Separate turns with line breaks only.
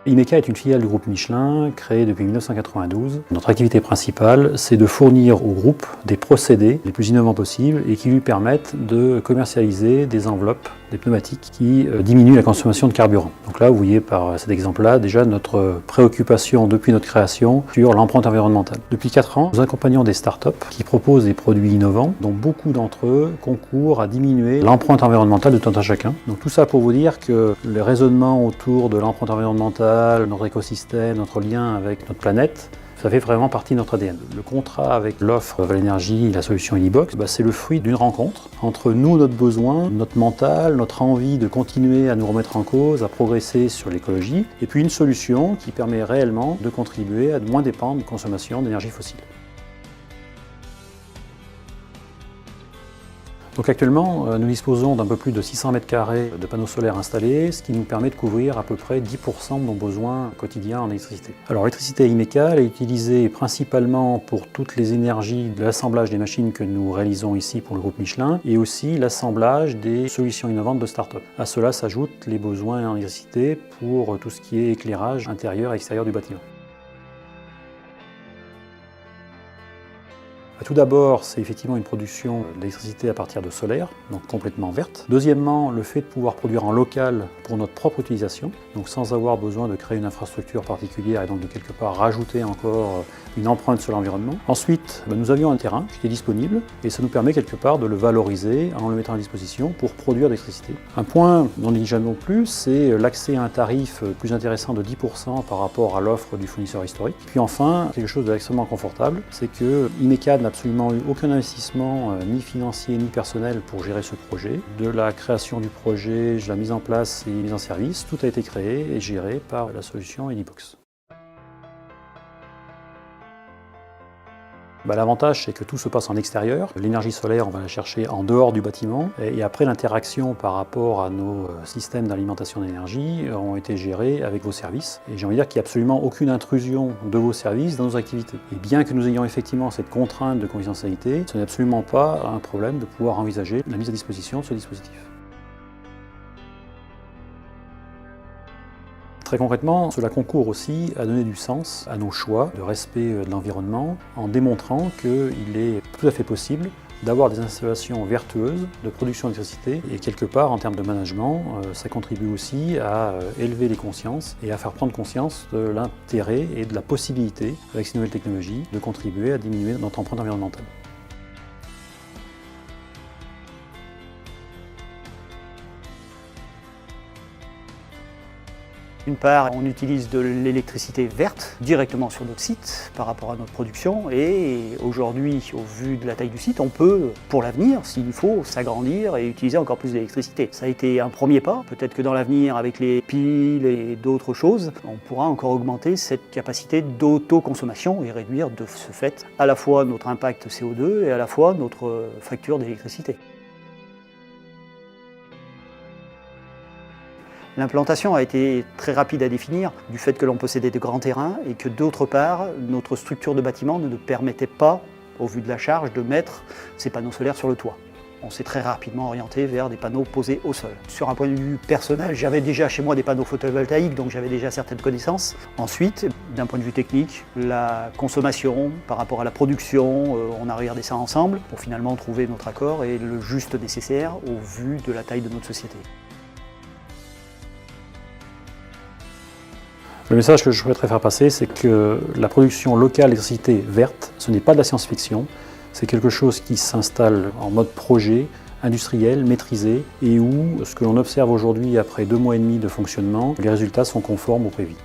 Imeca est une filiale du groupe Michelin, créée depuis 1992. Notre activité principale, c'est de fournir au groupe des procédés les plus innovants possibles et qui lui permettent de commercialiser des enveloppes, des pneumatiques qui diminuent la consommation de carburant. Donc là, vous voyez par cet exemple-là, déjà notre préoccupation depuis notre création sur l'empreinte environnementale. Depuis 4 ans, nous accompagnons des startups qui proposent des produits innovants, dont beaucoup d'entre eux concourent à diminuer l'empreinte environnementale de tout un chacun. Donc tout ça pour vous dire que le raisonnement autour de l'empreinte environnementale, notre écosystème, notre lien avec notre planète, ça fait vraiment partie de notre ADN. Le contrat avec l'offre Valenergie et la solution Enibox, c'est le fruit d'une rencontre entre nous, notre besoin, notre mental, notre envie de continuer à nous remettre en cause, à progresser sur l'écologie, et puis une solution qui permet réellement de contribuer à moins dépendre de consommation d'énergie fossile. Donc actuellement, nous disposons d'un peu plus de 600 m² de panneaux solaires installés, ce qui nous permet de couvrir à peu près 10% de nos besoins quotidiens en électricité. Alors l'électricité Imeca, elle est utilisée principalement pour toutes les énergies de l'assemblage des machines que nous réalisons ici pour le groupe Michelin et aussi l'assemblage des solutions innovantes de start-up. À cela s'ajoutent les besoins en électricité pour tout ce qui est éclairage intérieur et extérieur du bâtiment. Tout d'abord, c'est effectivement une production d'électricité à partir de solaire, donc complètement verte. Deuxièmement, le fait de pouvoir produire en local pour notre propre utilisation, donc sans avoir besoin de créer une infrastructure particulière et donc de quelque part rajouter encore une empreinte sur l'environnement. Ensuite, nous avions un terrain qui était disponible et ça nous permet quelque part de le valoriser en le mettant à disposition pour produire de l'électricité. Un point non négligeable non plus, c'est l'accès à un tarif plus intéressant de 10% par rapport à l'offre du fournisseur historique. Puis enfin, quelque chose d'extrêmement confortable, c'est que Imeca n'a absolument eu aucun investissement, ni financier ni personnel pour gérer ce projet. De la création du projet, de la mise en place et mise en service, tout a été créé et géré par la solution Enibox. L'avantage, c'est que tout se passe en extérieur. L'énergie solaire, on va la chercher en dehors du bâtiment. Et après, l'interaction par rapport à nos systèmes d'alimentation d'énergie ont été gérés avec vos services. Et j'ai envie de dire qu'il n'y a absolument aucune intrusion de vos services dans nos activités. Et bien que nous ayons effectivement cette contrainte de confidentialité, ce n'est absolument pas un problème de pouvoir envisager la mise à disposition de ce dispositif. Très concrètement, cela concourt aussi à donner du sens à nos choix de respect de l'environnement en démontrant qu'il est tout à fait possible d'avoir des installations vertueuses de production d'électricité et quelque part en termes de management, ça contribue aussi à élever les consciences et à faire prendre conscience de l'intérêt et de la possibilité avec ces nouvelles technologies de contribuer à diminuer notre empreinte environnementale.
D'une part, on utilise de l'électricité verte directement sur notre site par rapport à notre production et aujourd'hui, au vu de la taille du site, on peut, pour l'avenir, s'il faut, s'agrandir et utiliser encore plus d'électricité. Ça a été un premier pas, peut-être que dans l'avenir, avec les piles et d'autres choses, on pourra encore augmenter cette capacité d'autoconsommation et réduire de ce fait à la fois notre impact CO2 et à la fois notre facture d'électricité. L'implantation a été très rapide à définir du fait que l'on possédait de grands terrains et que d'autre part, notre structure de bâtiment ne nous permettait pas, au vu de la charge, de mettre ces panneaux solaires sur le toit. On s'est très rapidement orienté vers des panneaux posés au sol. Sur un point de vue personnel, j'avais déjà chez moi des panneaux photovoltaïques, donc j'avais déjà certaines connaissances. Ensuite, d'un point de vue technique, la consommation par rapport à la production, on a regardé ça ensemble pour finalement trouver notre accord et le juste nécessaire au vu de la taille de notre société.
Le message que je souhaiterais faire passer, c'est que la production locale d'électricité verte, ce n'est pas de la science-fiction, c'est quelque chose qui s'installe en mode projet, industriel, maîtrisé, et où ce que l'on observe aujourd'hui après 2 mois et demi de fonctionnement, les résultats sont conformes aux prévus.